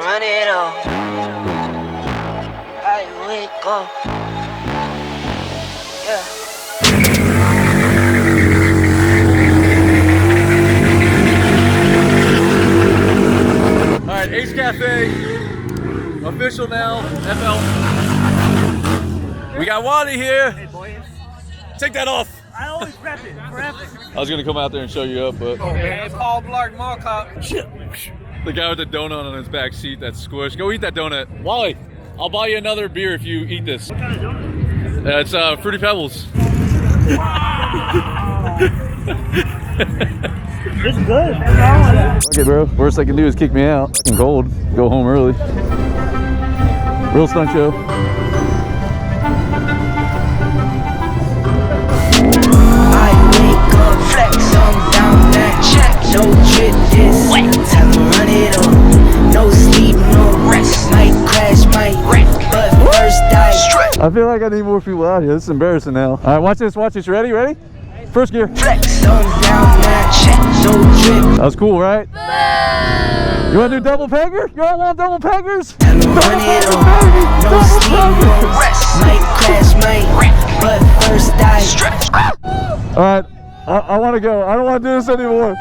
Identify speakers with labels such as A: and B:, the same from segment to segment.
A: Run it up. I wake up. Yeah.
B: All right, Ace Cafe, official now, FL. We got Wally here.
C: Hey boys.
B: Take that off.
C: I always rep it, forever.
B: I was gonna come out there and show you up, but
C: Hey, Paul Blart Mall Cop.
B: the guy with the donut on his back seat, that squish. Go eat that donut. Wally, I'll buy you another beer if you eat this.
C: What kind of donut?
B: It's Fruity Pebbles.
C: It's good.
B: Okay, bro. Worst I can do is kick me out. I'm cold. Go home early. Real stunt show.
A: I wake up, flex on down that check. No trip this time to run it up. No sleep, no rest. Might crash, might wreck, but first I stress.
B: I feel like I need more people out here. This is embarrassing now. All right, watch this. Watch this. Ready? Ready? First gear.
A: Flex on down that check. No trip.
B: That was cool, right? You want to do double pegger? You all want double peggers?
A: Time to run it up. No sleep, no rest. Might crash, might wreck, but first I stretch.
B: All right, I want to go. I don't want to do this anymore.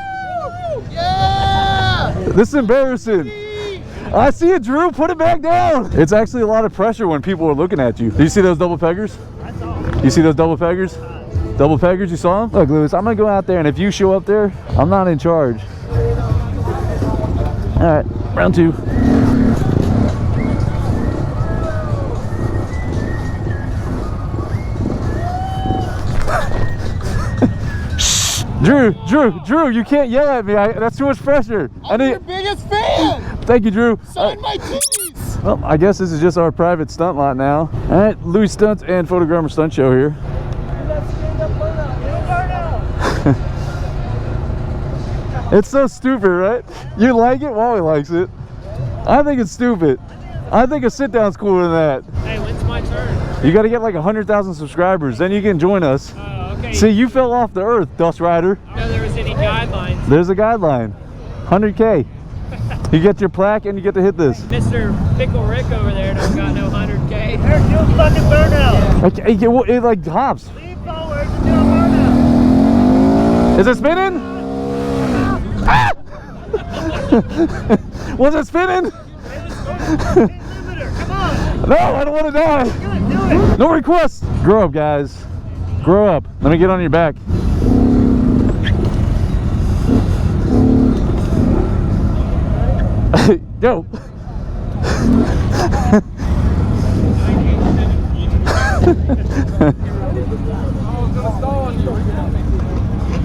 D: Yeah!
B: This is embarrassing. I see it, Drew. Put it back down. It's actually a lot of pressure when people are looking at you. Do you see those double peggers?
C: I saw it.
B: You see those double peggers? Double peggers, you saw them? Look, Lewis, I'm going to go out there, and if you show up there, I'm not in charge. All right, round two. Drew, you can't yell at me. That's too much pressure.
D: I'm your biggest fan!
B: Thank you, Drew.
D: Sign my tees!
B: Well, I guess this is just our private stunt lot now. All right, Louis Stunt and Photogromer Stunt Show here. It's so stupid, right? You like it? Wally likes it. I think it's stupid. I think a sit down's cooler than that.
C: Hey, when's my turn?
B: You got to get like 100,000 subscribers, then you can join us.
C: Okay.
B: See, you fell off the earth, Dust Rider.
C: I didn't know there was any guidelines.
B: There's a guideline. 100K. You get your plaque and you get to hit this.
C: Mr. Pickle Rick over there don't got no 100K. There's no fucking burnout.
B: Okay, it like hops.
C: Lean forward to do a burnout.
B: Is it spinning? Ah! Was it spinning?
C: Come on.
B: No, I don't want to die.
C: Good, do it.
B: No requests. Grow up, guys. Grow up. Let me get on your back. Go.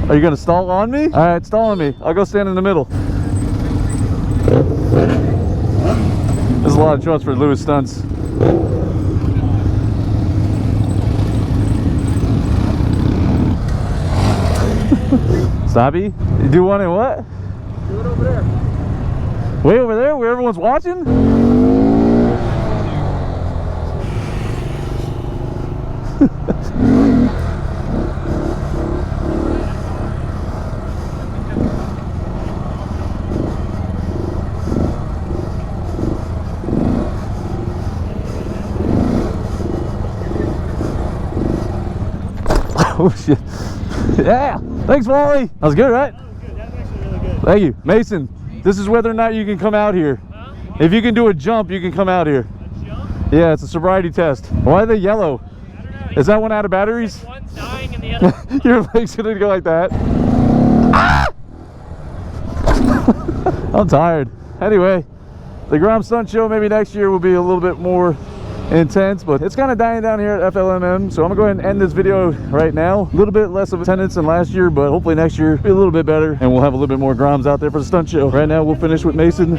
B: Are you gonna stall on me? All right, stall on me. I'll go stand in the middle. There's a lot of trust for Louis Stunts. Stoppy? You do one in what?
C: Do it over there.
B: Way over there where everyone's watching? Oh shit. Yeah. Thanks, Wally. That was good, right?
C: That was good. That was actually really good.
B: Thank you. Mason, this is whether or not you can come out here.
C: Huh?
B: If you can do a jump, you can come out here.
C: A jump?
B: Yeah, it's a sobriety test. Why are they yellow?
C: I don't know.
B: Is that one out of batteries?
C: One's dying and the other.
B: Your legs gonna go like that. Ah! I'm tired. Anyway, the Grom Stunt Show maybe next year will be a little bit more intense, but it's kind of dying down here at FLMM, so I'm gonna go ahead and end this video right now. A little bit less of attendance than last year, but hopefully next year be a little bit better and we'll have a little bit more Groms out there for the stunt show. Right now we'll finish with Mason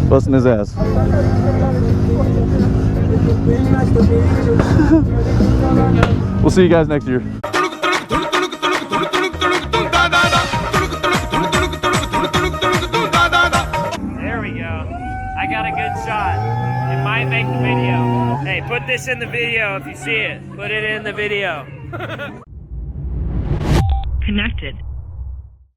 B: busting his ass. We'll see you guys next year.
C: There we go. I got a good shot. It might make the video. Hey, put this in the video if you see it. Put it in the video.
E: Connected.